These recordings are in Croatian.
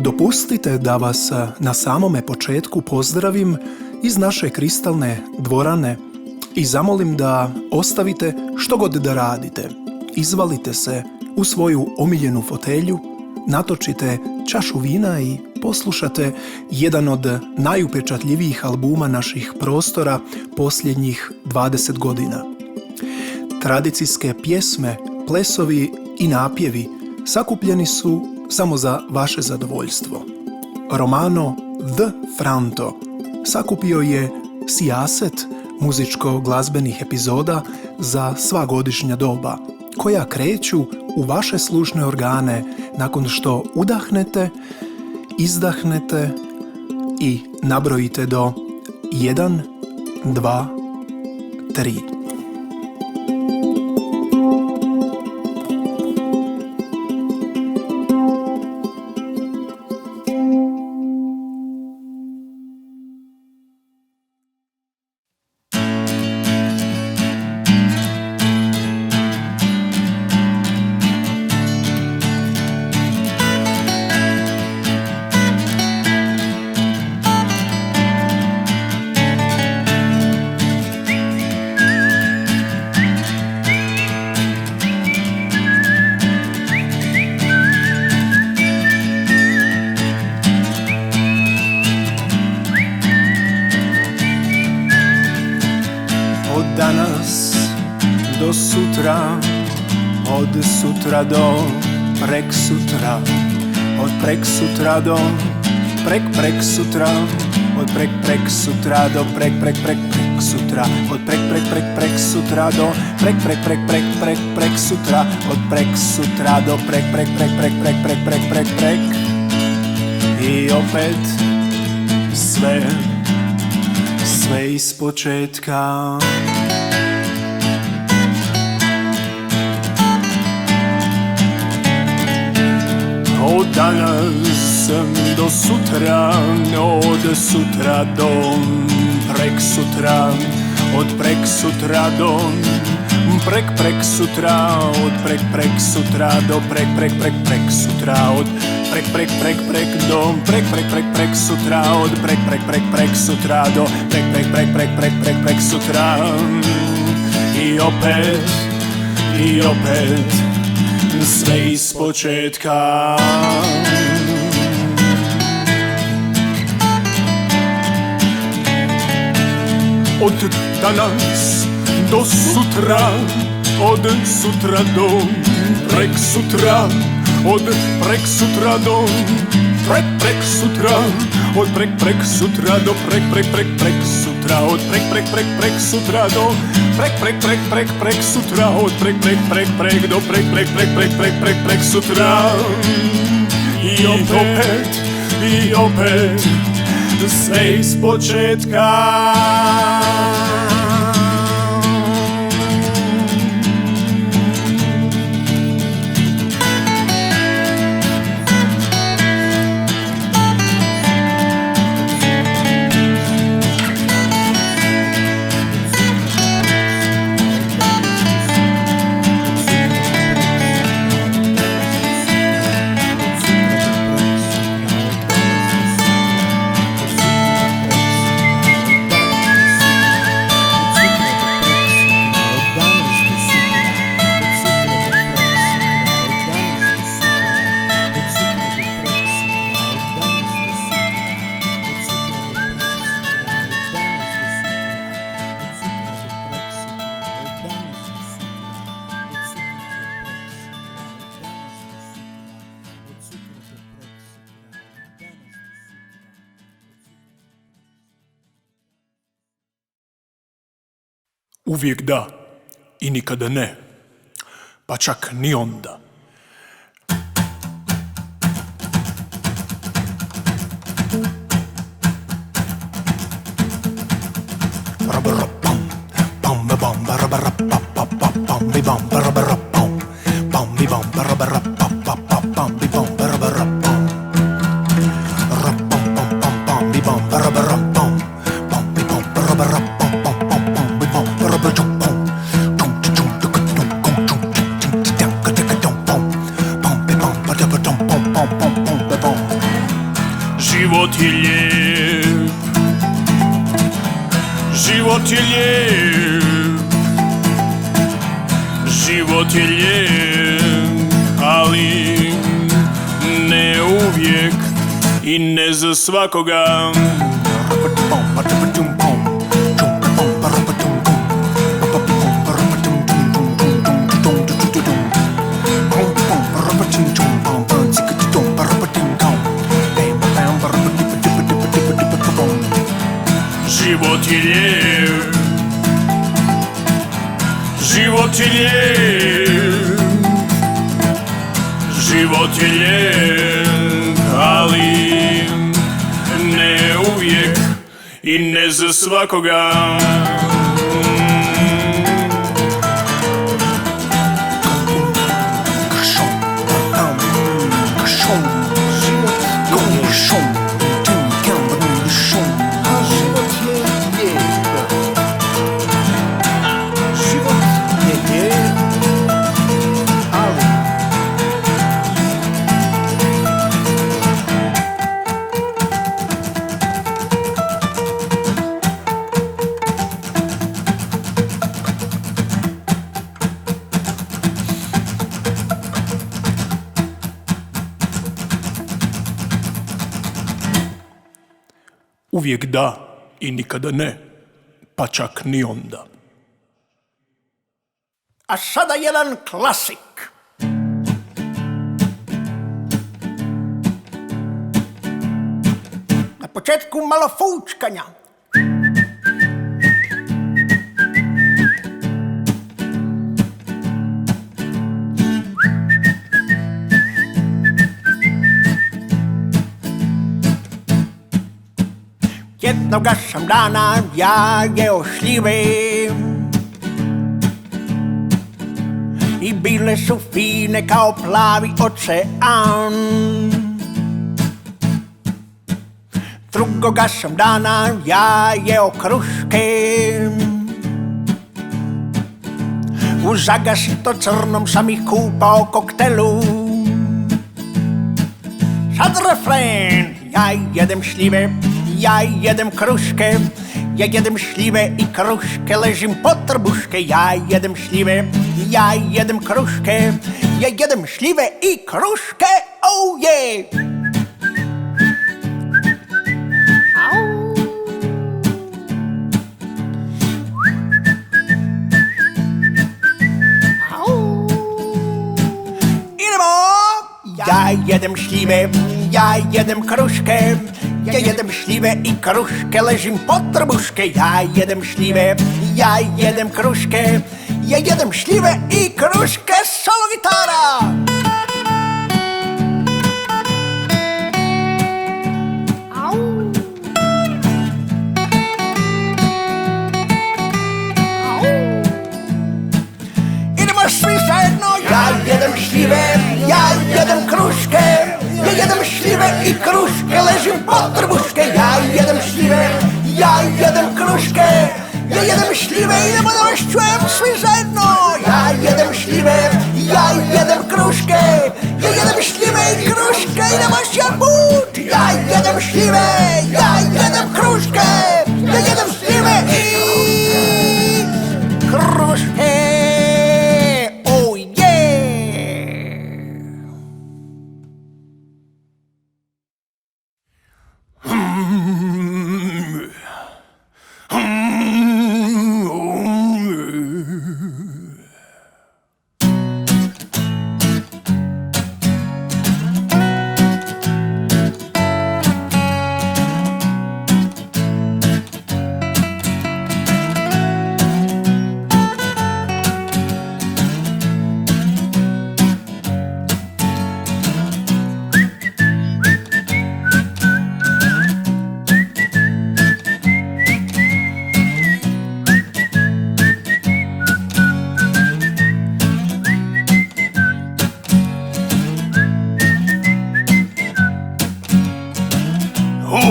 Dopustite da vas na samome početku pozdravim iz naše kristalne dvorane i zamolim da ostavite što god da radite. Izvalite se u svoju omiljenu fotelju, natočite čašu vina i poslušate jedan od najupečatljivijih albuma naših prostora posljednjih 20 godina. Tradicijske pjesme, plesovi i napjevi sakupljeni su samo za vaše zadovoljstvo. Romano The Franto sakupio je sijaset muzičko-glazbenih epizoda za sva godišnja doba, koja kreću u vaše slušne organe nakon što udahnete, izdahnete i nabrojite do 1, 2, 3. Danas do sutra, od sutra do prek sutra, od prek sutra do prek sutra, od prek sutra do prek sutra, od prek sutra do prek sutra, od prek sutra do prek i opet sve ispočetka. Od danas do sutra, od sutra do prek sutra, od prek sutra do prek sutra, od prek sutra do prek sutra, od prek do prek sutra, od prek sutra do prek sutra i opet sve ispočetka. Od danas do sutra, od sutra do prek sutra, od prek sutra do prek sutra, od prek sutra do prek sutra, od prek sutra do prek sutra, od prek do prek sutra i opet sve ispočetka. Uvijek da i nikada ne, pa čak ni onda. Život je lijep, život je lijep, ali ne uvijek i ne za svakoga. Život je lijep, život je lijep, život je lijep, ali ne uvijek i ne za svakoga. Uvijek da i nikada ne, pa čak ni onda. A sada jedan klasik. Na početku malo fučkanja. Jednoga sam dana ja jeo šljive i bile su fine kao plavi ocean. Drugoga sam dana ja jeo kruške, u zagasito crnom sam ih kupao koktelu. Sad refren, ja jedem šljive, ja jedem kruške, ja jedem šljive i kruške, ležim pod trbuške. Ja jedem šljive, ja jedem kruške, ja jedem šljive i kruške, oh yeah! Ja jedem šljive, ja jedem kruške, ja jedem šljive i kruške, ležim pod trbuške. Ja jedem šljive, ja jedem kruške, ja jedem šljive i kruške, solo gitara! Idemo svi zajedno, ja jedem šljive, ja jedem kruške, ja jedem šljive i kruške, ležim pod trbuške. Ja jedem šljive, ja jedem kruške, ja jedem šljive, idemo da vas čujem svi zajedno. Ja jedem šljive, ja jedem kruške, ja jedem šljive i kruške, idemo još jedan put. Ja jedem šljive, ja jedem kruške, ja jedem šljive i kruške.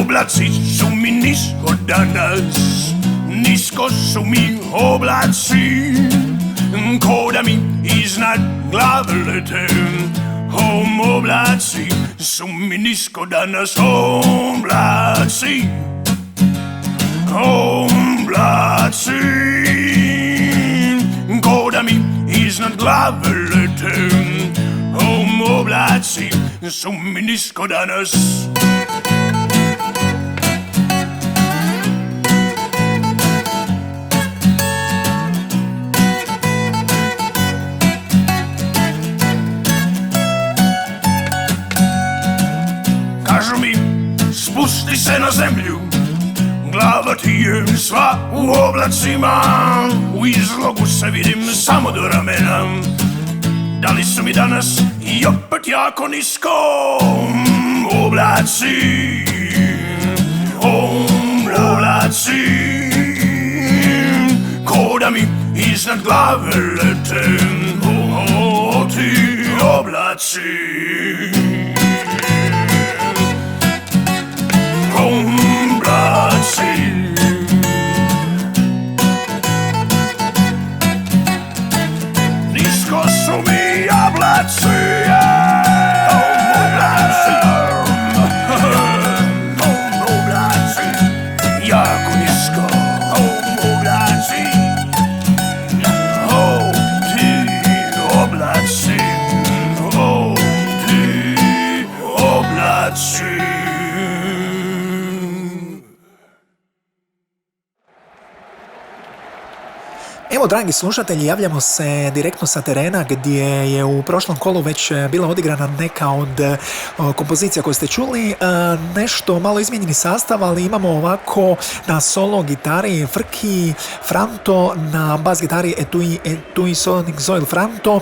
Oblaci su mi nisko danas, nisko su mi oblaci, ko da mi iznad glave lete. Oblaci su mi nisko danas, oblaci, oblaci. oblaci, ko da mi iznad glave lete. Oblaci su mi nisko danas. Kažu mi, spusti se na zemlju, glava ti je sva u oblacima, u izlogu se vidim samo do ramena. Dali su mi danas i opet jako nisko. Oblaci, oblaci, ko da mi iznad glave lete. Ti oblaci, oblaci. Nisko su mi oblaci, oblaci, jako nisko. Oblaci, ti oblaci, ti oblaci. Evo, dragi slušatelji, javljamo se direktno sa terena gdje je u prošlom kolu već bila odigrana neka od kompozicija koje ste čuli. Nešto malo izmijenjeni sastav, ali imamo ovako na solo gitari Frki Franto, na bas gitari Etui Sonic Zoil Franto,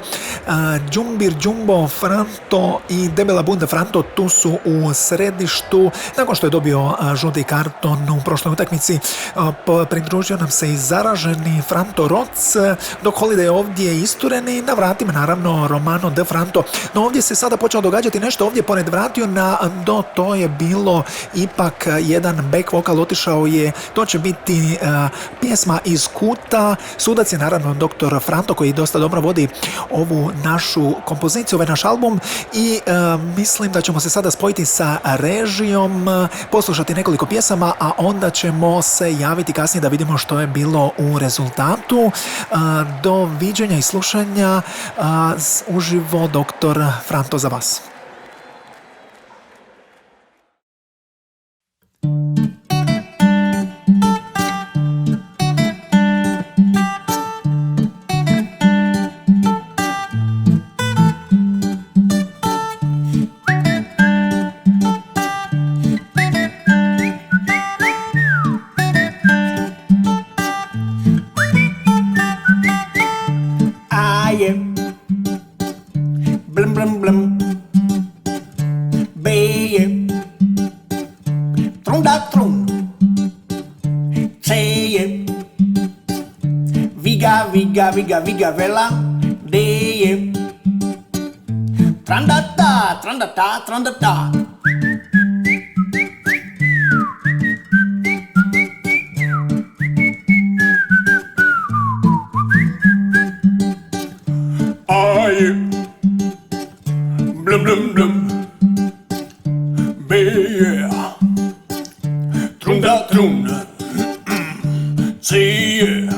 Džumbir Džumbo Franto i Debela Bunda Franto tu su u središtu. Nakon što je dobio žuti karton u prošloj utakmici, pridružio nam se i zaraženi Franto Roc, dok Holiday ovdje istureni, na vratima naravno Romano de Franto. No ovdje se sada počelo događati nešto, ovdje pored vratio do to je bilo ipak jedan back vokal, otišao je, to će biti pjesma iz Kuta. Sudac je naravno dr. Franto koji dosta dobro vodi ovu našu kompoziciju, ovaj naš album, i mislim da ćemo se sada spojiti sa režijom, poslušati nekoliko pjesama, a onda ćemo se javiti kasnije da vidimo što je bilo u rezultatu. Do viđenja i slušanja uživo dr. Franto za vas. Blum blum blum, beje, trunda trun, ceje, viga viga viga viga vela, deje, trandata trandata trandata. Blum blum blum, beje, trunda trunda, ceje,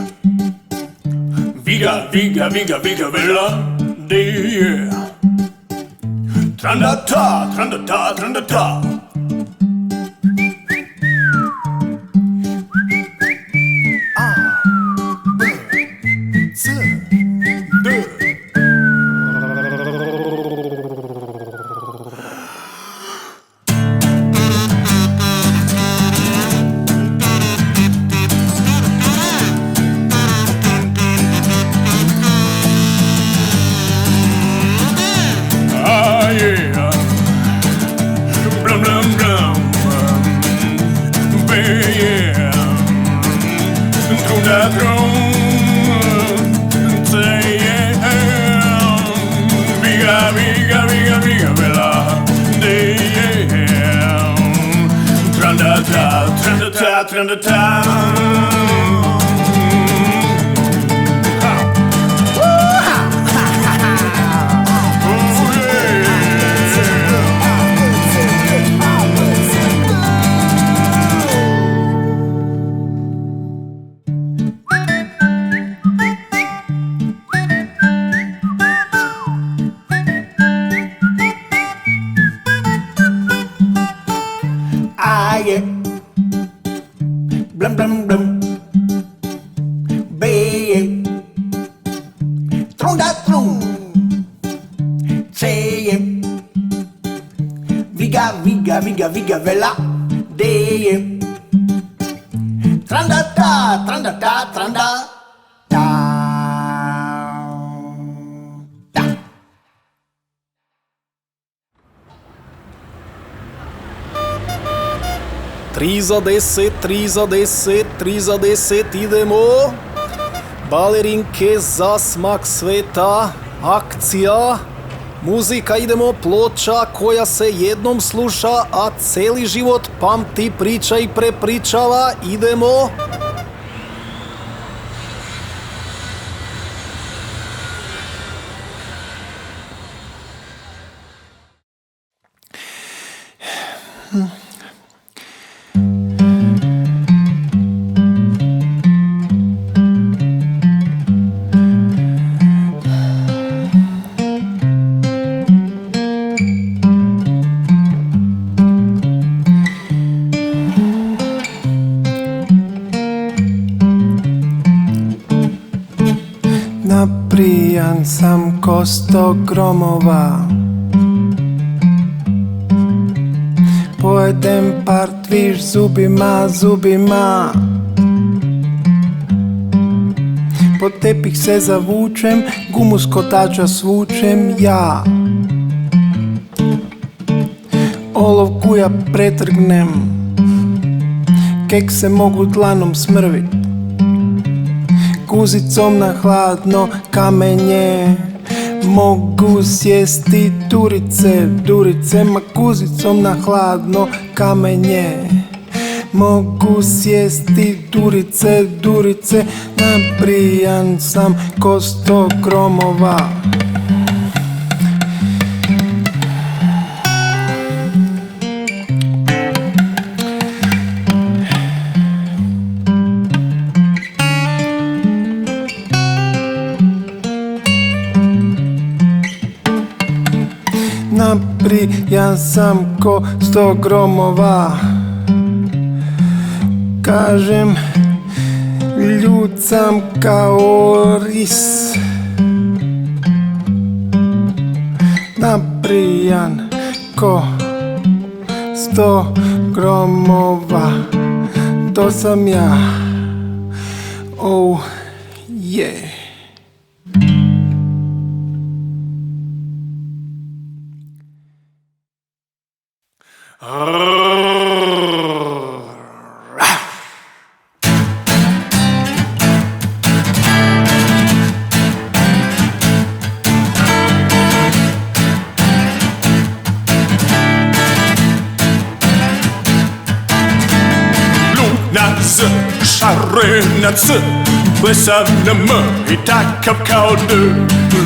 viga viga viga viga vela, deje, trandata trandata trandata. da trum. Ceje, viga, viga, viga, viga, vela, deje. Trandata, trandata, tranda, ta. Tri za 10, 3 za 10, 3 za 10, idemo. Balerinke za smak sveta, akcija. Muzika, idemo, ploča koja se jednom sluša, a celi život pamti, priča i prepričava, idemo. Naprijan sam ko 100 gromova, pojedem partviš zubima, zubima. Pod tepih se zavučem, gumu s kotača svučem ja. Olovku ja pretrgnem, kekse mogu dlanom smrvit. Guzicom na hladno kamenje mogu sjesti durice, durice, ma guzicom na hladno kamenje mogu sjesti durice, durice. Nabrijan sam ko 100 gromova. Nabrijan sam ko 100 gromova. Kažem, ljud sam kao ris. Nabrijan ko 100 gromova. To sam ja. Oh yeah. Luna Z, šarena C, blesav na M i takav kao D.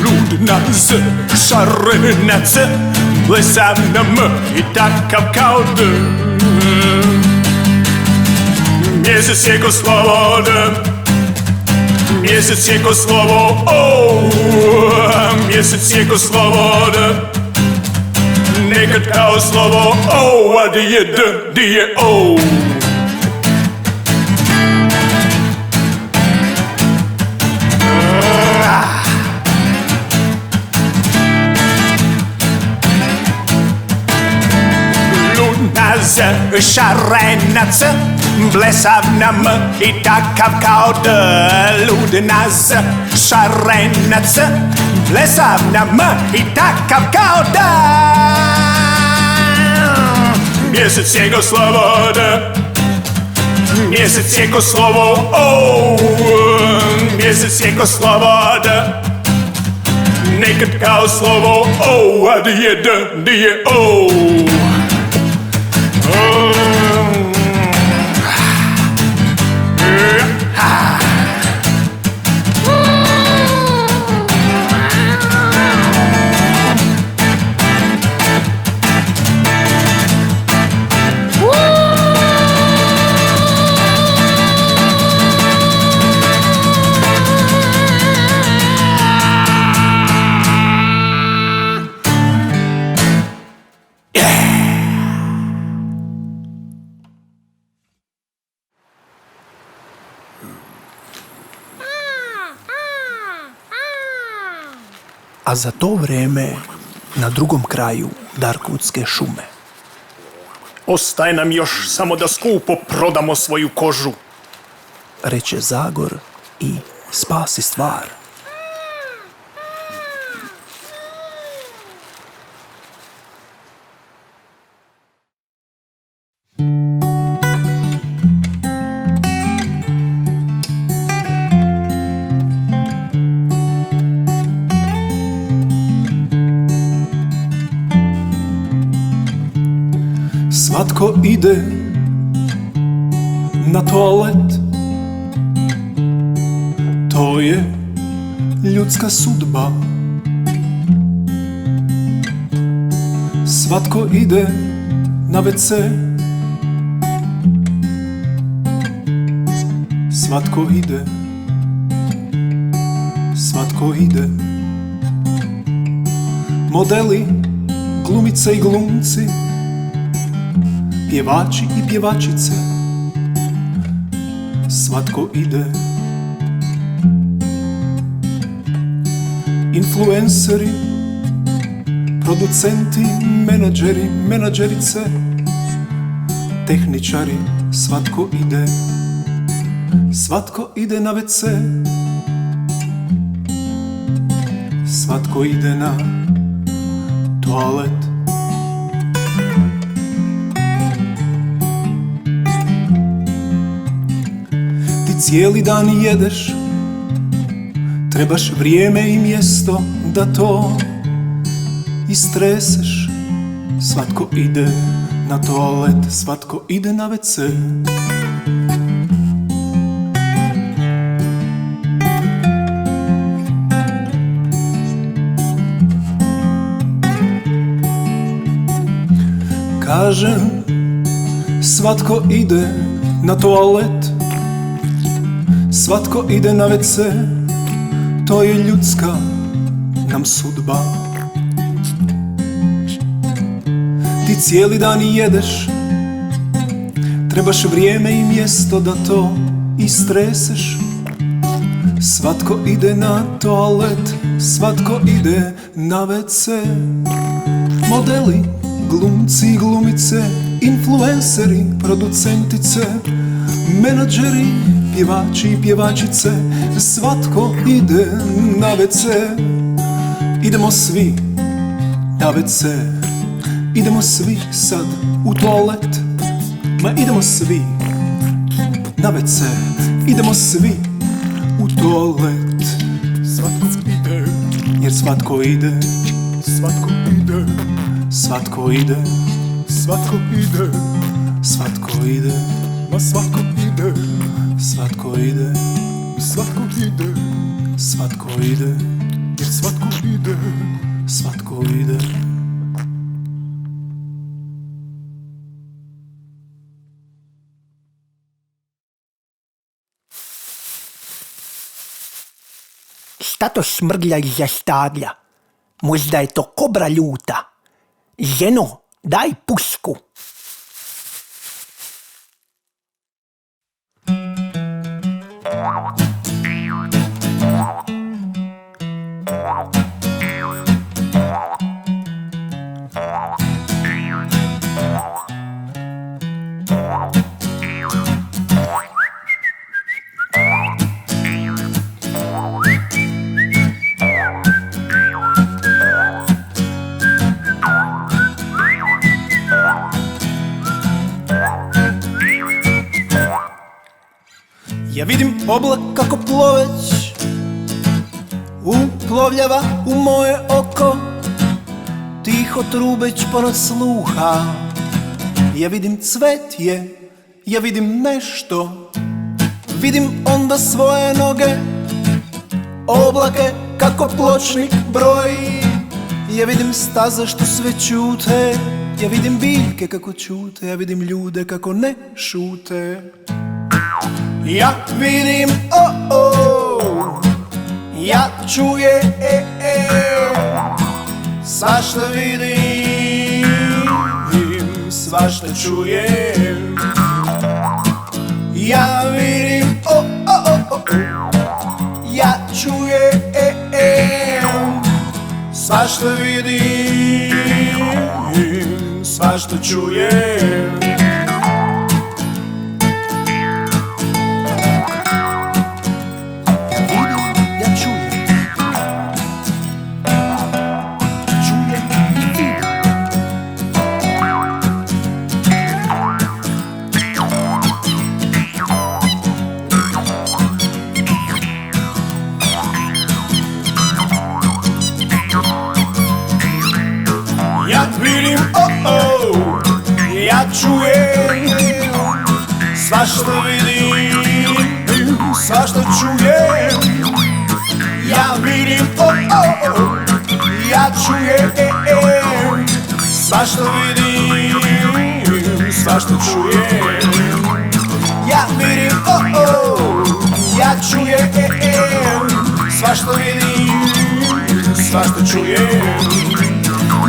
Luna Z, šarena C, blesav na M i takav kao D. Mjesec je ko slovo D, mjesec je ko slovo O, mjesec je ko slovo D, nekad kao slovo O, a di je D, di je O. Luna Z, šarena C, blesav na M i takav kao D. Luna Z, šarena C, blesav na M i takav kao D. Mjesec je ko slovo D, mjesec je ko slovo O, mjesec je ko slovo D, nekad kao slovo O, a di je D, di je O. a za to vreme na drugom kraju Darkwoodske šume. Ostaje nam još samo da skupo prodamo svoju kožu, reče Zagor i spasi stvar. Svatko ide na toalet, to je ljudska sudba. Svatko ide na WC, svatko ide, svatko ide. Modeli, glumice i glumci, pjevači i pjevačice, svatko ide. Influenceri, producenti, menadžeri, menadžerice, tehničari, svatko ide. Svatko ide na WC, svatko ide na toalet. Cijeli dan jedeš, trebaš vrijeme i mjesto da to istreseš. Svatko ide na toalet, svatko ide na WC. Kažem, svatko ide na toalet, svatko ide na WC, to je ljudska nam sudba. Ti cijeli dan jedeš, trebaš vrijeme i mjesto da to istreseš. Svatko ide na toalet, svatko ide na WC. Modeli, glumci i glumice, influenceri, producentice, menadžeri, pjevači i pjevačice, svatko ide na WC. Idemo svi na WC, idemo svi sad u toalet. Ma idemo svi na WC, idemo svi u toalet. Svatko ide, jer svatko ide, svatko ide, svatko ide, svatko ide, svatko ide, ma svatko ide. Svatko ide, svatko ide, svatko ide, jer svatko ide, svatko ide. Šta to smrglja iza staglja? Možda je to kobra ljuta. Ženo, daj pusku. Ja vidim oblak kako ploveć uplovljava u moje oko, tiho trubeć ponad sluha. Ja vidim cvetje, ja vidim nešto, vidim onda svoje noge, oblake kako pločnik broji. Ja vidim staze što sve čute, ja vidim biljke kako čute, ja vidim ljude kako ne šute. Ja vidim, ja čuje, svašta vidim, svašta čujem. Ja vidim, ja čuje, Svašta vidim, svašta čujem. Ja čujem. Čujem i vidim. Ja vidim, ja čujem, svašta vidim, svašta čujem. Ja vidim, ja čujem, svašta vidim, svašta čujem.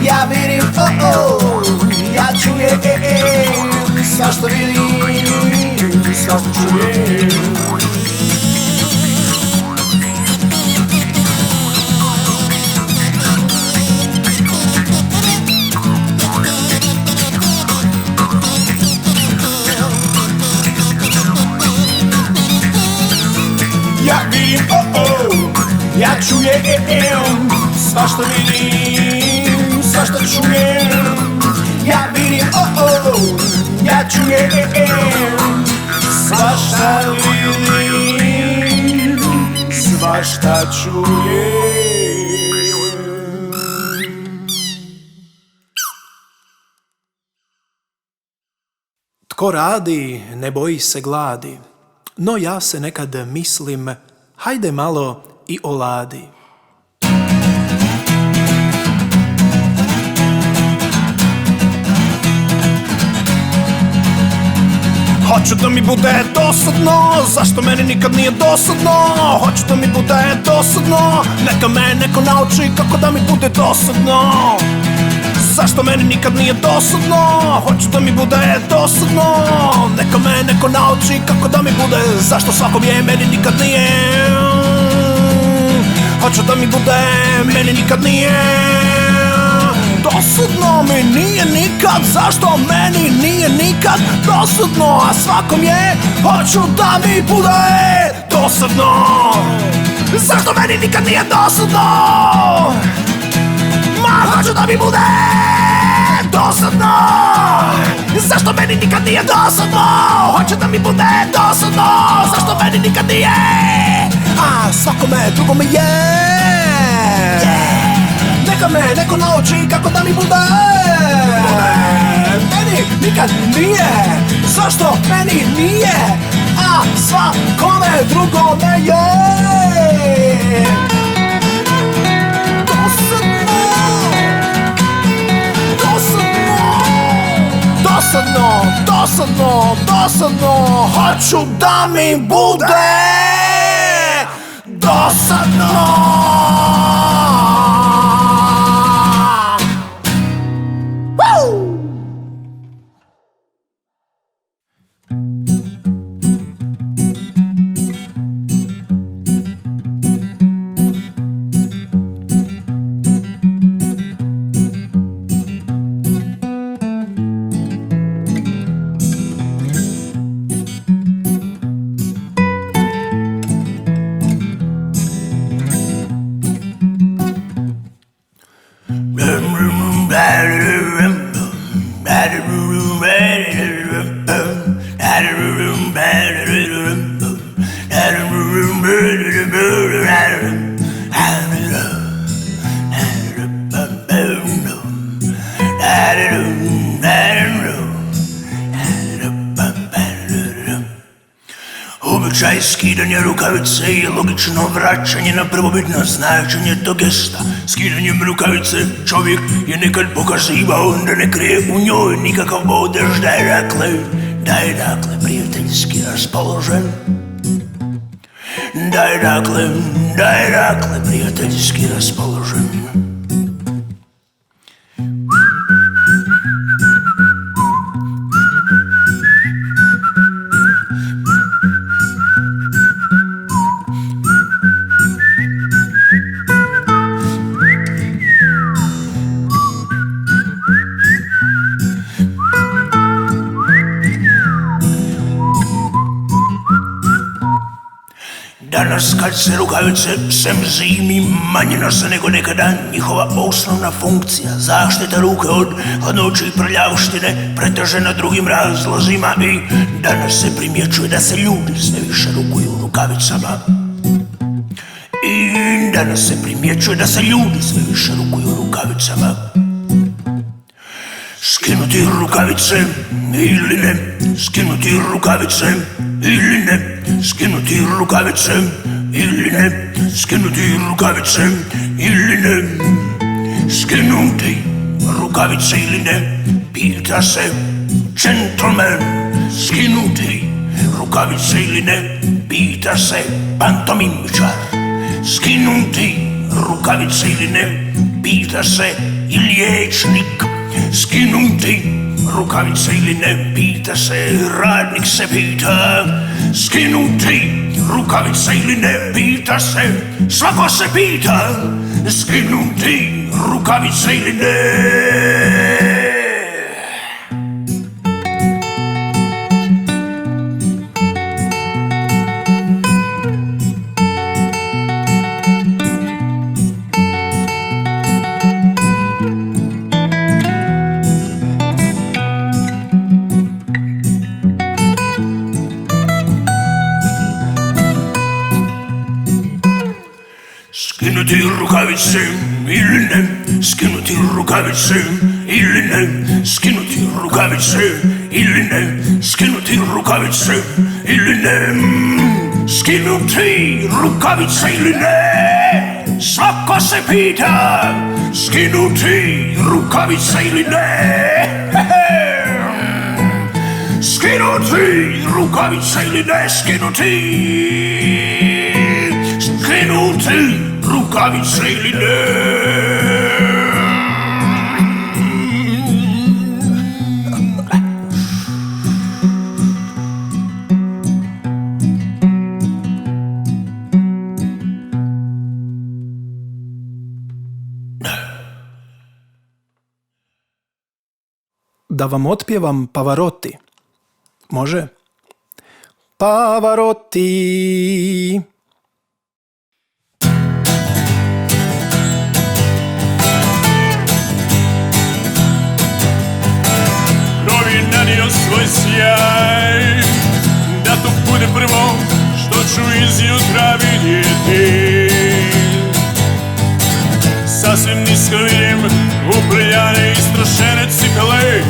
Ja vidim, ja čujem, svašta vidim, svašta čujem. Ja vidim, ja čujem, svašta vidim, svašta čujem. Ja vidim, ja čujem, svašta vidim, svašta čujem. Ja vidim, ja čujem, svašta vidim, svašta čujem. Tko radi, ne boji se gladi, no ja se nekad mislim, hajde malo i oladi. Hoću da mi bude dosadno, zašto meni nikad nije dosadno? Hoću da mi bude dosadno, neka me neko nauči kako da mi bude dosadno. Zašto meni nikad nije dosadno? Hoću da mi bude dosadno, neka me neko nauči kako da mi bude. Zašto svakom je, meni nikad nije. Hoću da mi bude, meni nikad nije. Dosadno mi nije nikad, zašto meni nije nikad dosadno, a svakom je, hoću da mi bude dosadno. Zašto meni nikad nije dosadno? Ma hoću da mi bude dosadno. Zašto meni nikad nije dosadno? Hoću da mi bude dosadno. Zašto meni nikad nije? A svakome drugome je. Neka me neko nauči kako da mi bude. Meni nikad nije. Zašto meni nije? A svakome drugome je. Dosadno. Dosadno, dosadno, dosadno. Hoću da mi bude dosadno. Običaj skidanja rukavice je logično vraćanje na prvobitno značenje tog gesta. Skidanjem rukavice čovjek je nekad pokazivao da ne krije u njoj nikakav bodež, da je dakle prijateljski raspoložen. Da je dakle prijateljski raspoložen. Danas kad se rukavice sem zimi manje nose nego nekada, njihova osnovna funkcija zaštita ruke od hladnoće i prljavštine preteže na drugim razlozima i danas se primjećuje da se ljudi sve više rukuju rukavicama. I danas se primjećuje da se ljudi sve više rukuju rukavicama. Skinuti rukavice ili ne, skinuti rukavice ili ne, skinuti rukavice ili ne, skinuti rukavice ili ne, skinuti rukavice ili ne, pita se gentleman. Skinuti rukavice ili ne, pita se pantomimičar. Skinuti rukavice ili ne, pita se i liječnik. Skinuti rukavice ili ne, pita se radnik se pita. Skinuti rukavice ili ne, pita se, svako se pita. Skinuti rukavice ili ne. Skinuti rukavice ili ne, skinuti rukavice ili ne, skinuti rukavice ili ne, skinuti rukavice ili ne, skinuti rukavice ili ne, svako se pita. Skinuti rukavice ili ne, skinuti rukavice ili ne, skinuti rukavice ili ne. Da vam otpjevam Pavarotti. Može? Pavarotti. Svoj sjaj, da to bude prvo što ću izjutra vidjeti. Sasvim nisko vidim uprljane istrošene cipele,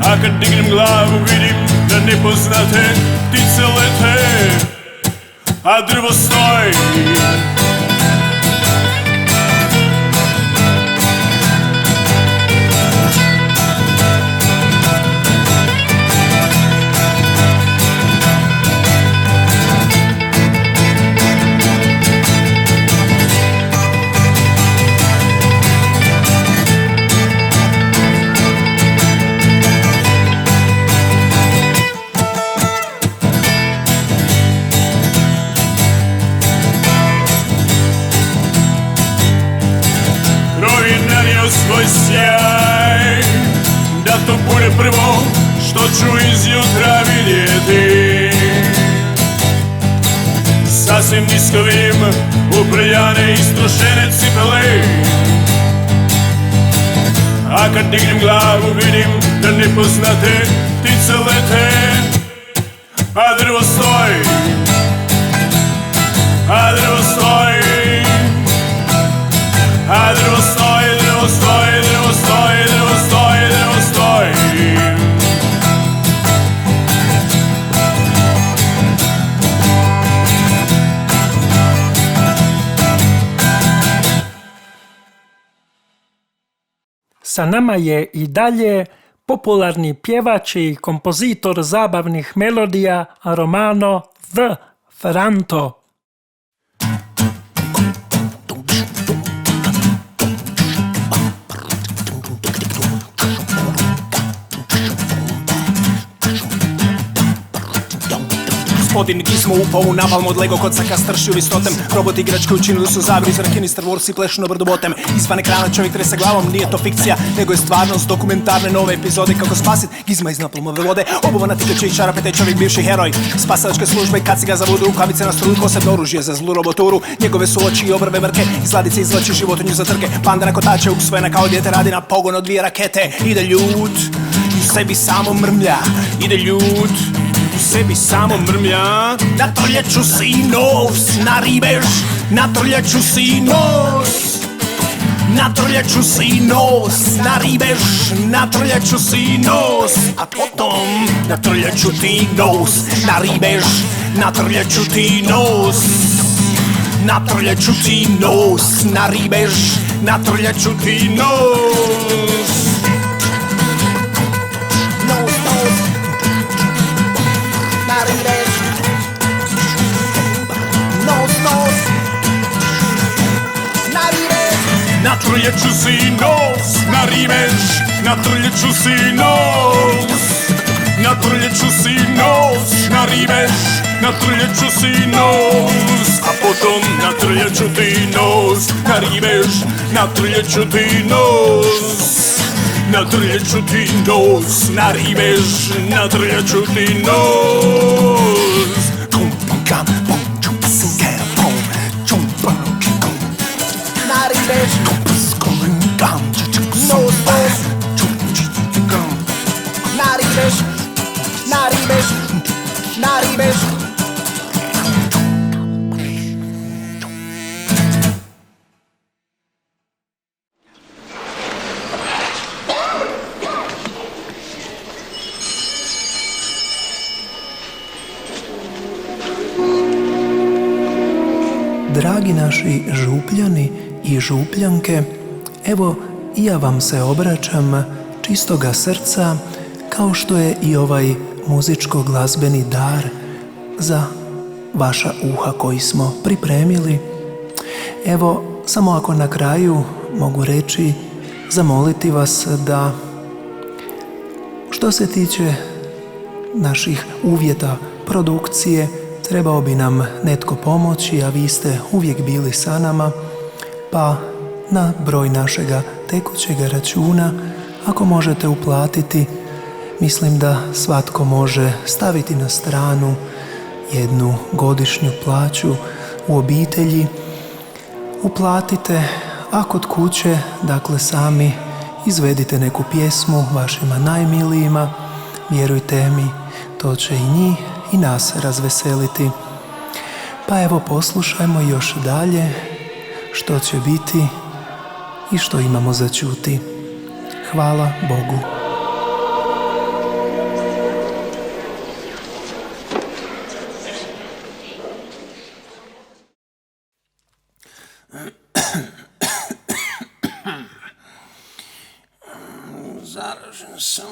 a kad dignem glavu vidim da nepoznate ptice lete, a drvo stoji. Svoj sjaj, da to bude prvo što ću izjutra vidjeti. Sasvim nisko vidim uprljane istrošene cipele, a kad dignem glavu vidim da nepoznate ptice lete, a drvo stoji, a drvo stoji, a drvo stoji, drvo stoji, drvo stoji, drvo stoji, drvo stoji. Sa nama je i dalje popularni pjevač i kompozitor zabavnih melodija Romano The Ferranto. Odin gizmo upao u napalm od Lego kocaka strši u listotem. Robot igračke učinili su zavir iz rakini Star Wars i plešu na brdu botem. Izvan ekrana čovjek trese glavom, nije to fikcija, nego je stvarnost, dokumentarne nove epizode kako spasit gizma iz napalmove vode. Obuvana tikače i čarapete, čovjek bivši heroj spasalačke službe, kad si ga zavudu, rukavice na struju, posebno oružje za zlu roboturu. Njegove su oči i obrve mrke, iz ladice izvlači životinju za trke. Panda na kotače usvojena kao dijete, radi na pogon od 2 rakete. Ide ljud, u sebi samo mrmlja, ide ljud, u sebi samo mrmlja. Natrljaću si nos, naribeš, natrljaću si nos. Natrljaću si nos, naribeš, natrljaću si nos. A potom natrljaću ti nos, naribeš, natrljaću ti nos. Natrljaću ti nos, naribeš, natrljaću ti nos. Nos, nos, naribeš. Nos, nos, naribeš. Natrljaću si nos, naribeš, natrljaću si nos. Natrljaću si nos, naribeš, natrljaću si nos. A potom natrljaću ti nos, naribeš, natrljaću ti nos. Natrljaću ti nos, naribeš, natrljaću ti nos. Naribeš. Nos, nos, naribeš, naribeš, naribeš. Dragi naši župljani i župljanke, evo i ja vam se obraćam čistoga srca, kao što je i ovaj muzičko-glazbeni dar za vaša uha koji smo pripremili. Evo, samo ako na kraju mogu reći, zamoliti vas da, što se tiče naših uvjeta produkcije, trebao bi nam netko pomoći, a vi ste uvijek bili sa nama, pa na broj našega tekućeg računa, ako možete uplatiti, mislim da svatko može staviti na stranu jednu godišnju plaću u obitelji. Uplatite, a kod kuće, dakle sami izvedite neku pjesmu vašima najmilijima, vjerujte mi, to će i njih i nas razveseliti. Pa evo, poslušajmo još dalje što će biti i što imamo za čuti. Hvala Bogu. Zaražen sam.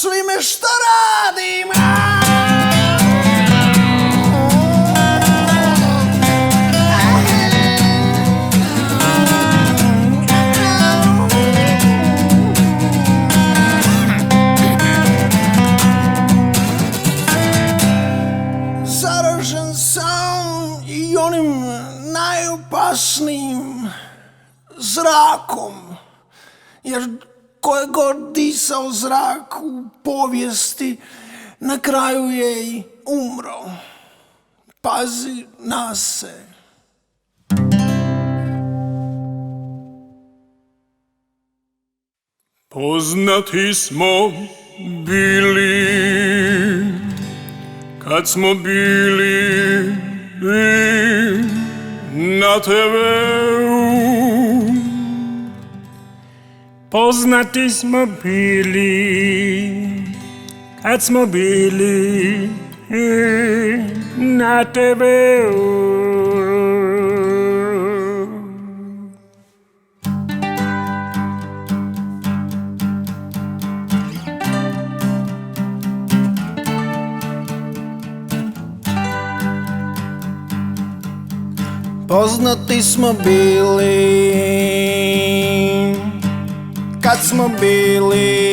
svime što radim. Zaražen sam i onim najopasnijim zrakom, jer ko je god disao zrak u povijesti, na kraju je i umro. Pazi na se. Poznati smo bili kad smo bili na TV-u. Poznati smo bili kad smo bili na TV-u. Poznati smo bili kad smo bili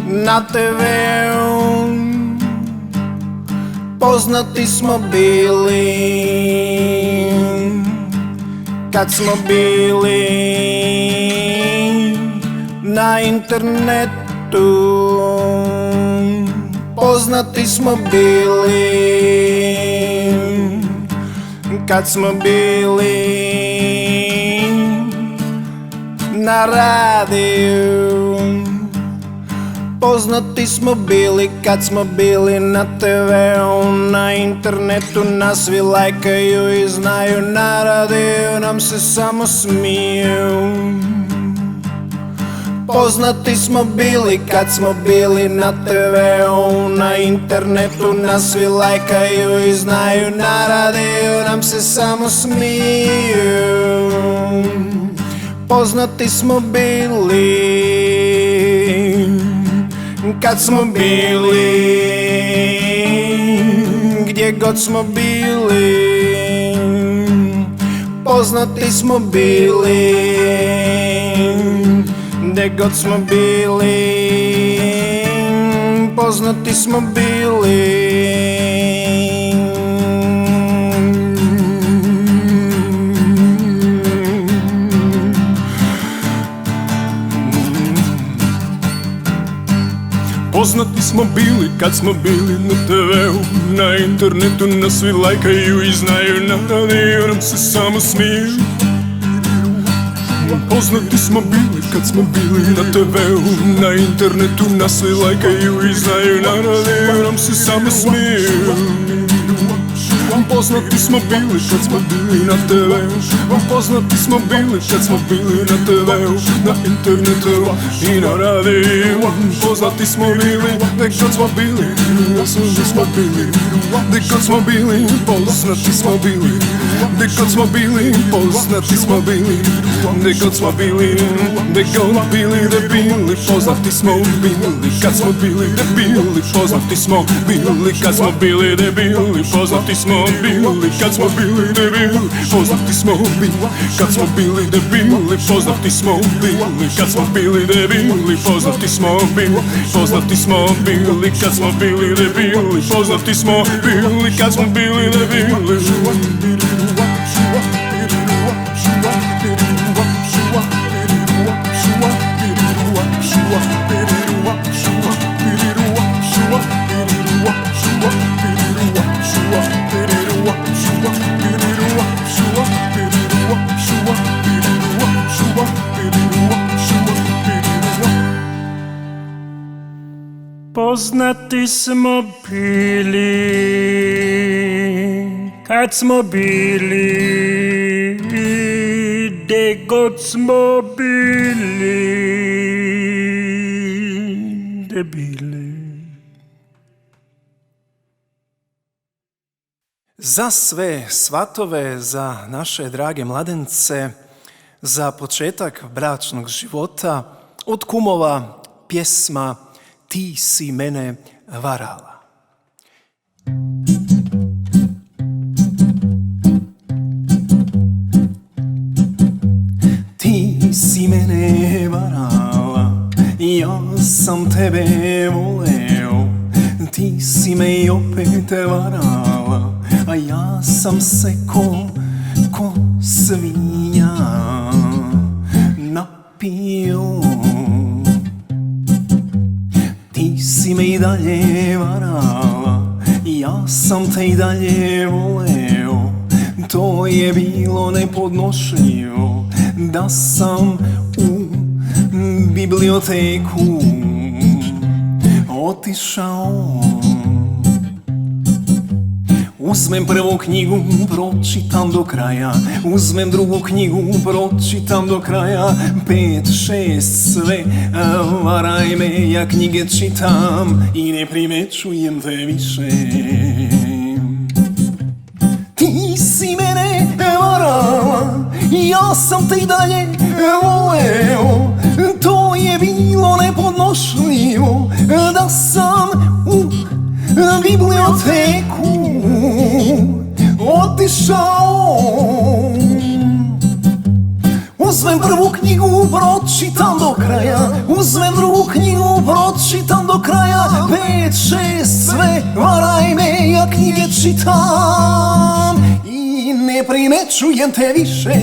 na TV-u. Poznati smo bili kad smo bili na internetu. Poznati smo bili kad smo bili na radiju. Poznati smo bili kad smo bili na TV-u, na internetu nas svi lajkaju i znaju, na radiju nam se samo smiju. Poznati smo bili kad smo bili na TV-u, na internetu nas svi lajkaju i znaju, na radiju nam se samo smiju. Poznati smo bili kad smo bili gdje god smo bili. Poznati smo bili gdje god smo bili. Poznati smo bili. Poznati smo bili kad smo bili na TV-u, na internetu nas svi lajkaju i znaju, na radiju nam se samo smiju. Poznati smo bili kad smo bili na TV-u, na internetu nas svi lajkaju i znaju, na radiju nam se samo smiju. Poznati smo bili kad smo bili na TV-u, poznati smo bili kad smo bili na TV-u, na internetu i na radiju. Poznati smo bili gdje god smo bili, gdje smo bili, gdje god smo bili, poznati smo bili, gdje god smo bili, poznati smo bili, gdje god smo bili, gdje god bili, gdje bili, poznati smo bili, kad smo bili debili, poznati smo bili, kad smo bili debili, poznati smo bili, kad smo bili debili, poznati smo bili, kad smo bili debili, poznati smo bili, kad smo bili debili, poznati smo bili, poznati smo bili, kad smo bili debili, poznati smo bili, kad smo bili debili. Poznati smo bili kad smo bili gdje god smo bili debili. Za sve svatove, za naše drage mladence, za početak bračnog života, od kumova pjesma Ti si mene varala. Ti si mene varala, ja sam tebe voleo. Ti si me i opet varala, a ja sam se ko svinja napio. Ti si me i dalje varala, ja sam te i dalje voleo. To je bilo nepodnošljivo, da sam u biblioteku otišao. Uzmem prvu knjigu, pročitam do kraja. Uzmem drugu knjigu, pročitam do kraja. 5, 6, sve, varaj me, ja knjige čitam i ne primećujem te više. Ti si mene varala, ja sam te i dalje voleo. To je bilo nepodnošljivo, da sam u biblioteku otišao. Uzmem prvu knjigu, pročitam do kraja. Uzmem drugu knjigu, pročitam do kraja. 5, 6, sve, varaj me, ja knjige čitam i ne primećujem te više.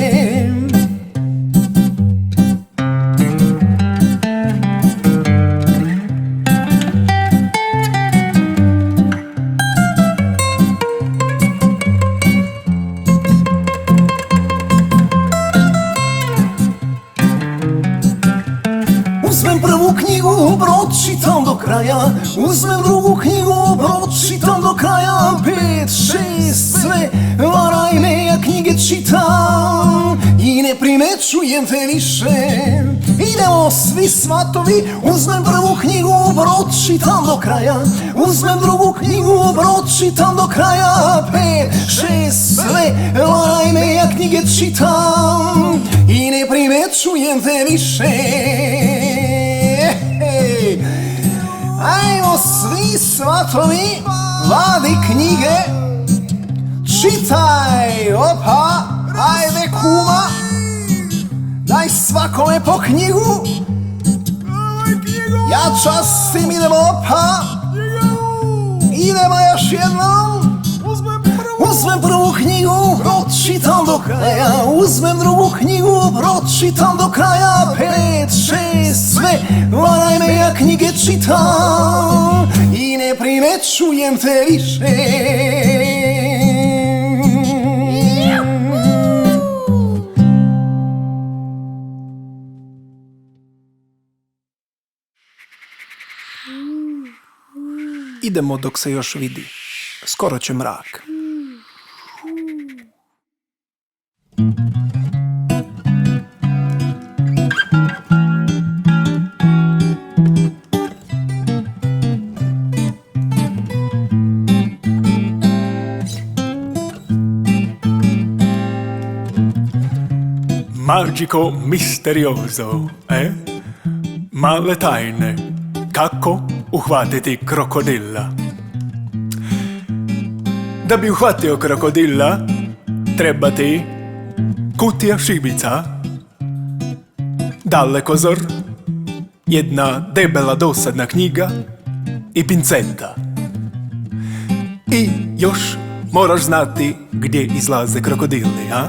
Uzmem prvu knjigu, pročitam do kraja. Uzmem drugu knjigu, pročitam do kraja. 5, 6, sve, varaj me, ja knjige čitam i ne primećujem te više. Idemo svi svatovi, uzmem prvu knjigu, pročitam do kraja. Uzmem drugu knjigu, pročitam do kraja. 5, 6, sve, varaj me, ja knjige čitam i ne primećujem te više. Ajmo svi svatovi, vadi knjige, čitaj, opa, ajde kuma, daj svakome po knjigu, ja častim, idemo, opa, idemo još jednom. Uzmem prvu knjigu, pročitam do kraja. Uzmem drugu knjigu, pročitam do kraja. 5, 6, sve, varaj me, ja knjige čitam i ne primećujem te više. Idemo dok se još vidi. Skoro će mrak. Magico misterioso, male tajne, kako uhvatiti krokodila. Da bi uhvatio krokodila, treba ti kutija šibica, dalekozor, jedna debela dosadna knjiga i pinceta. I još moraš znati gdje izlaze krokodili, a?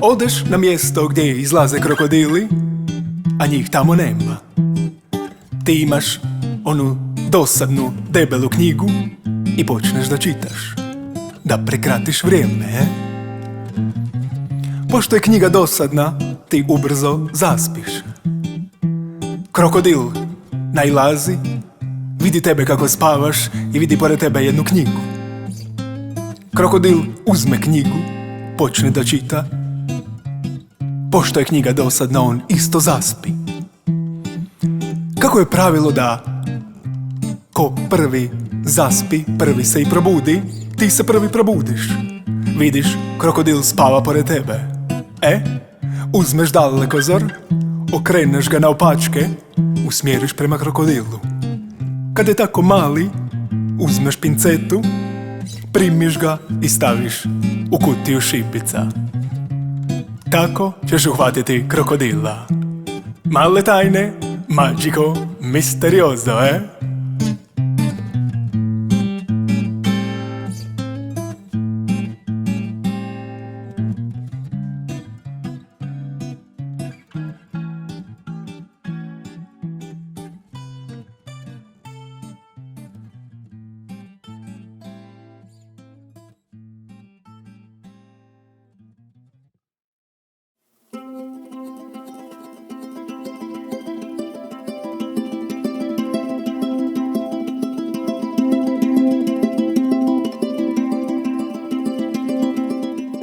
Odeš na mjesto gdje izlaze krokodili, a njih tamo nema. Ti imaš onu dosadnu debelu knjigu i počneš da čitaš, da prekratiš vrijeme. Pošto je knjiga dosadna, ti ubrzo zaspiš. Krokodil nailazi, vidi tebe kako spavaš i vidi pored tebe jednu knjigu. Krokodil uzme knjigu, počne da čita. Pošto je knjiga dosadna, on isto zaspi. Kako je pravilo da ko prvi zaspi, prvi se i probudi, ti se prvi probudiš. Vidiš, krokodil spava pored tebe. Uzmeš dalekozor, okreneš ga naopačke, usmjeriš prema krokodilu. Kad je tako mali, uzmeš pincetu, primiš ga i staviš u kutiju šibica. Tako ćeš uhvatiti krokodila. Male tajne, magico, misterioso,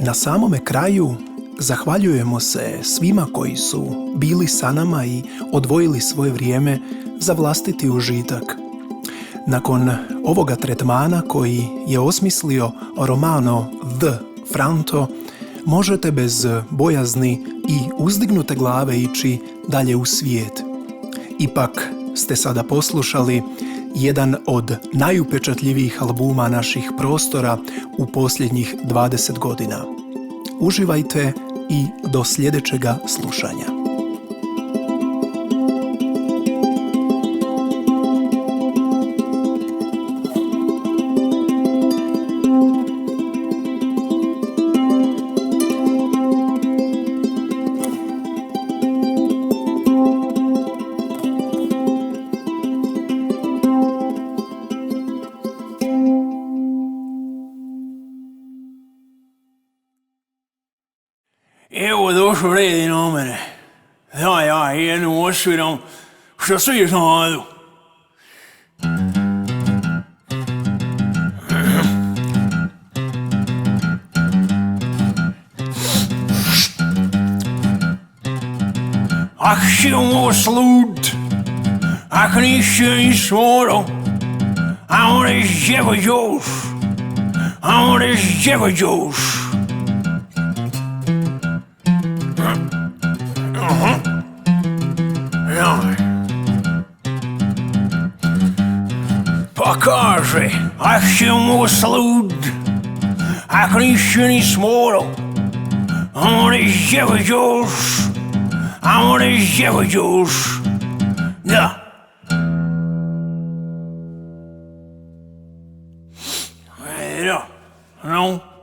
Na samome kraju zahvaljujemo se svima koji su bili sa nama i odvojili svoje vrijeme za vlastiti užitak. Nakon ovoga tretmana koji je osmislio Romano The Franto, možete bez bojazni i uzdignute glave ići dalje u svijet. Ipak ste sada poslušali jedan od najupečatljivijih albuma naših prostora u posljednjih 20 godina. Uživajte i do sljedećega slušanja. Evo došao red i na mene. Da, ja jednu osviram što svi znaju. Ach, si mu slut, ach, nišće ni smoro, a on je djevo još, a on je djevo još. Pa kaže, ach, si mu slut, ach, nišće ni smoro, a on je djevo još, a on je djevo još. Da. Da, no.